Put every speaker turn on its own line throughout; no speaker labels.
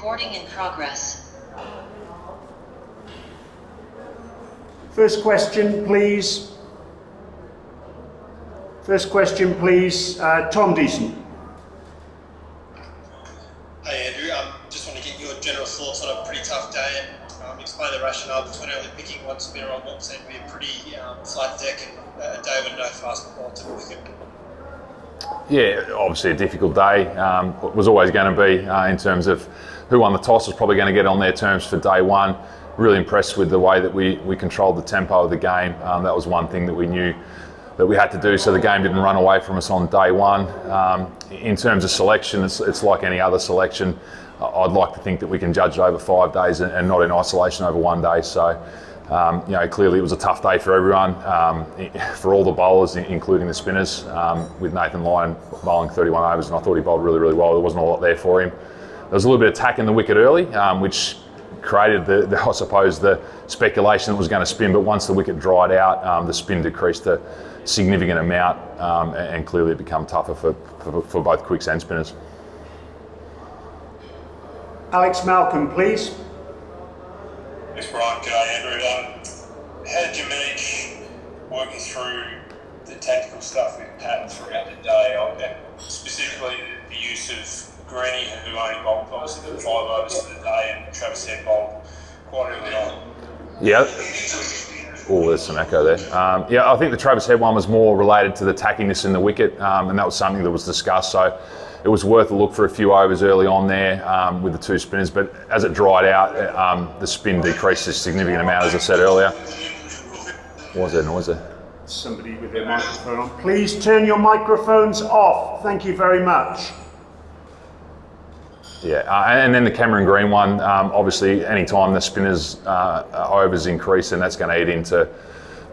Recording in progress.
First question, please. Tom Deason.
Hey Andrew, just want to get your general thoughts on a pretty tough day and explain the rationale between only picking one spinner on what seemed to be a pretty flat deck and a day with no fast ball to the wicket.
Yeah, obviously a difficult day. Was always going to be in terms of who won the toss was probably going to get on their terms for day one. Really impressed with the way that we controlled the tempo of the game. That was one thing that we knew that we had to do so the game didn't run away from us on day one. In terms of selection, it's like any other selection. I'd like to think that we can judge it over 5 days and not in isolation over 1 day. So, clearly it was a tough day for everyone, for all the bowlers, including the spinners, with Nathan Lyon bowling 31 overs, and I thought he bowled really, really well. There wasn't a lot there for him. There was a little bit of attack in the wicket early, which created I suppose the speculation that it was going to spin, but once the wicket dried out, the spin decreased a significant amount, and clearly it became tougher for both quicks and spinners.
Alex Malcolm, please.
Thanks, Brian. G'day, Andrew. How did you manage working through the tactical stuff with Pat throughout the day, and specifically the use of Greeny, who only bowled obviously the 5 overs for the day, and Travis Head bowled quite early on?
Yeah. Oh, there's some echo there. I think the Travis Head one was more related to the tackiness in the wicket, and that was something that was discussed. So it was worth a look for a few overs early on there with the 2 spinners. But as it dried out, the spin decreased a significant amount, as I said earlier. What was there noise there?
Somebody with their microphone on. Please turn your microphones off. Thank you very much.
Yeah, and then the Cameron Green one, obviously any time the spinners' overs increase, and that's going to eat into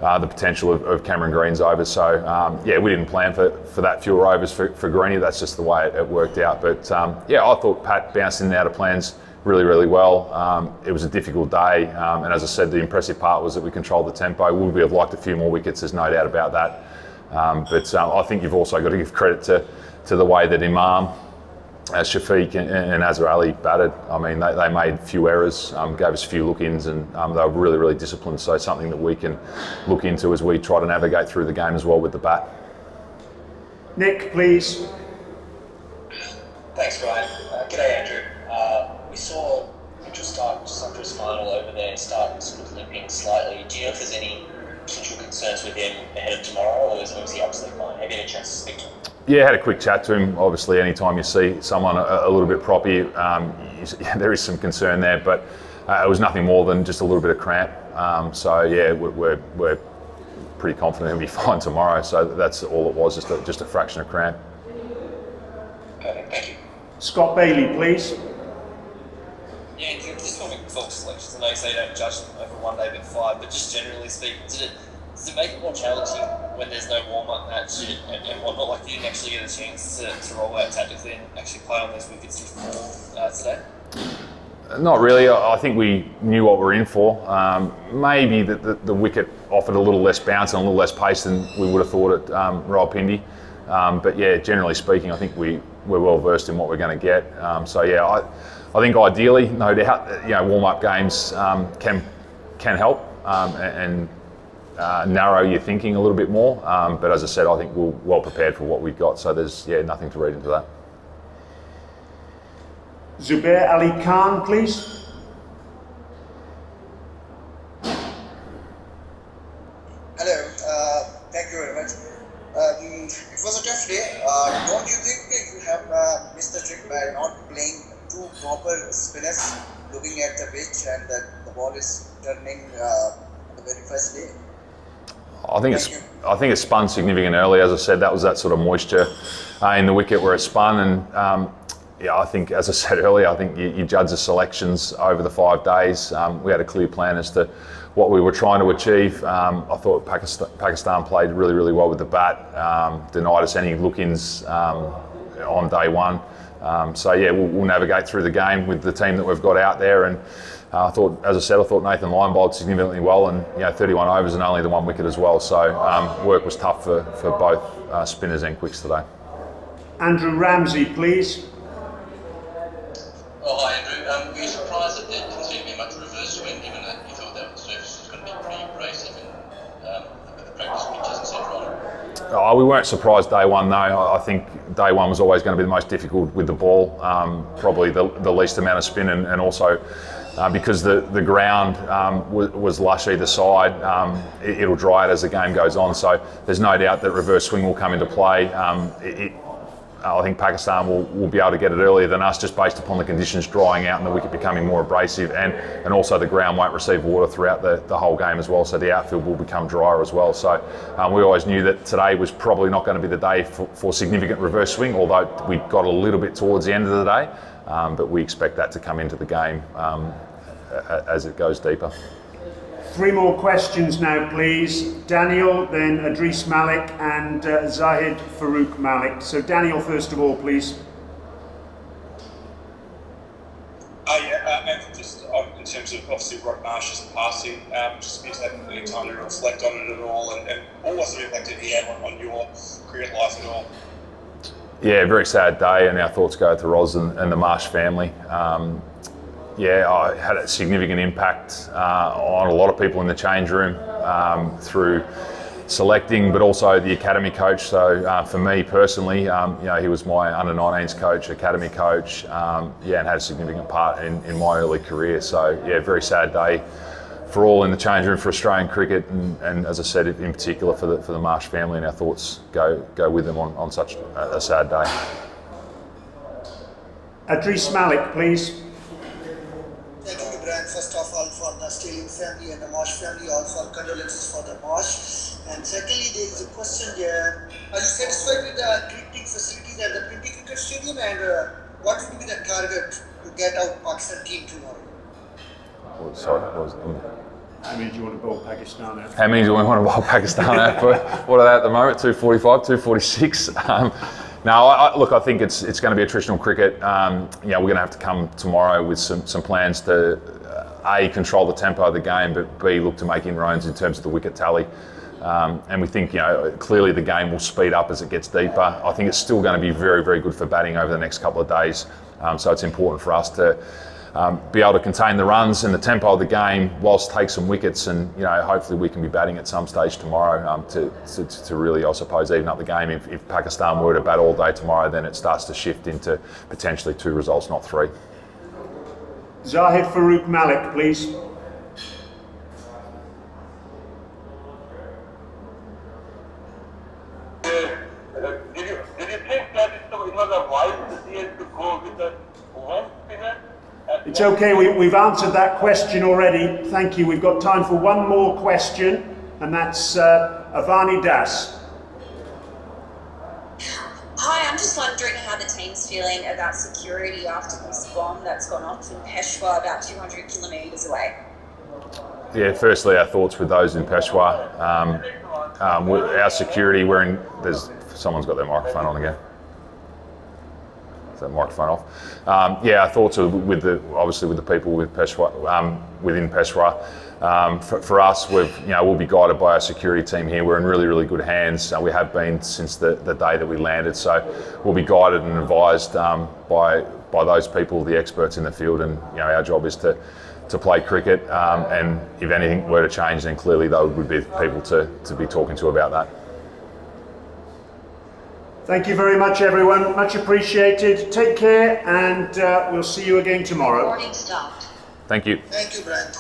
the potential of Cameron Green's overs. So we didn't plan for that fewer overs for Greeny. That's just the way it worked out. But I thought Pat bounced in and out of plans really, really well. It was a difficult day, and as I said, the impressive part was that we controlled the tempo. Would we have liked a few more wickets? There's no doubt about that. But I think you've also got to give credit to the way that Imam, Shafiq and Azhar Ali batted. I mean, they made a few errors, gave us a few look-ins, and they were really, really disciplined. So something that we can look into as we try to navigate through the game as well with the bat.
Nick, please.
Thanks, Brian. G'day, Andrew. We saw Mitchell start just after his final over there and start sort of limping slightly. Do you know if there's any potential concerns with him ahead of tomorrow, or is he absolutely fine? Have you had a chance to speak to him?
Yeah, had a quick chat to him. Obviously, anytime you see someone a little bit proppy, there is some concern there, but it was nothing more than just a little bit of cramp. We're pretty confident he'll be fine tomorrow. So that's all it was, just a fraction of cramp.
Perfect, thank you.
Scott Bailey, please.
Yeah, just talking Fox selections. I know you say you don't judge them over 1 day but 5, but just generally speaking, does it make it more challenging when there's no warm-up match and whatnot? Like, you didn't actually get a chance to roll out tactically and actually play on those wickets before today?
Not really. I think we knew what we're in for. Maybe the wicket offered a little less bounce and a little less pace than we would have thought at Rawalpindi. But yeah, generally speaking, I think we're well versed in what we're going to get. I think ideally, no doubt, warm-up games can help and narrow your thinking a little bit more. But as I said, I think we're well prepared for what we've got. So there's nothing to read into that.
Zubair Ali Khan, please.
Hello, thank you very much. It was a tough day. Don't you think that you have missed the trick by not playing 2 proper spinners, looking at the pitch and the ball is turning on the very first day?
I think it spun significant early. As I said, that was that sort of moisture in the wicket where it spun, and I think, as I said earlier, I think you judge the selections over the 5 days. We had a clear plan as to what we were trying to achieve. I thought Pakistan played really, really well with the bat, denied us any look-ins on day one. We'll navigate through the game with the team that we've got out there. And I thought Nathan Lyon bowled significantly well, and 31 overs and only the 1 wicket as well. So work was tough for both spinners and quicks today.
Andrew Ramsey, please.
Oh, hi, Andrew.
Oh, we weren't surprised day one, though. I think day one was always going to be the most difficult with the ball, probably the least amount of spin, and also because the ground was lush either side, it'll dry out as the game goes on. So there's no doubt that reverse swing will come into play. I think Pakistan will be able to get it earlier than us, just based upon the conditions drying out and the wicket becoming more abrasive, and also the ground won't receive water throughout the whole game as well, so the outfield will become drier as well. So we always knew that today was probably not going to be the day for significant reverse swing, although we got a little bit towards the end of the day, but we expect that to come into the game as it goes deeper.
3 more questions now, please. Daniel, then Idris Malik, and Zahid Farouk Malik. So Daniel, first of all, please.
And just in terms of obviously Rod Marsh's passing, just because having any time to reflect on it at all, and what was the impact that he had on your cricket life at all?
Yeah, very sad day, and our thoughts go to Roz and the Marsh family. I had a significant impact on a lot of people in the change room through selecting, but also the academy coach. So for me personally, he was my under-19s coach, academy coach, and had a significant part in my early career. So very sad day for all in the change room for Australian cricket, and as I said, in particular for the Marsh family, and our thoughts go with them on such a sad day.
Idris Malik, please.
Thank you, Brian, first of all, for the Stalling family and the Marsh family, also condolences for the Marsh. And secondly, there is a question here. Are you satisfied with the cricketing facilities at the Printing Cricket Stadium, and what would be the target to get out Pakistan team tomorrow?
Sorry, what was
How many do you want to bowl Pakistan out?
How many do we want to bowl Pakistan out for? What are they at the moment? 245, 246? Look, I think it's going to be attritional cricket. We're going to have to come tomorrow with some plans to A, control the tempo of the game, but B, look to make inroads in terms of the wicket tally. And we think, clearly the game will speed up as it gets deeper. I think it's still going to be very, very good for batting over the next couple of days. So it's important for us to be able to contain the runs and the tempo of the game whilst take some wickets, and hopefully we can be batting at some stage tomorrow to really, I suppose, even up the game. If Pakistan were to bat all day tomorrow, then it starts to shift into potentially 2 results, not 3.
Zahid Farouk Malik, please.
Did you think that it was a wise decision to go with the one spinner?
It's okay, we've answered that question already. Thank you. We've got time for one more question, and that's Avani Das.
Hi, I'm just wondering how the team's feeling about security after this bomb that's gone off in Peshawar, about 200 kilometres away.
Yeah, firstly, our thoughts with those in Peshawar. Our security, someone's got their microphone on again. That microphone off. Our thoughts are obviously with the people with Peshawar, within Peshawar. For us, we'll be guided by our security team here. We're in really, really good hands. We have been since the day that we landed. So we'll be guided and advised by those people, the experts in the field. And our job is to play cricket. And if anything were to change, then clearly they would be people to be talking to about that.
Thank you very much, everyone. Much appreciated. Take care, and we'll see you again tomorrow.
Recording stopped.
Thank you.
Thank you, Brian.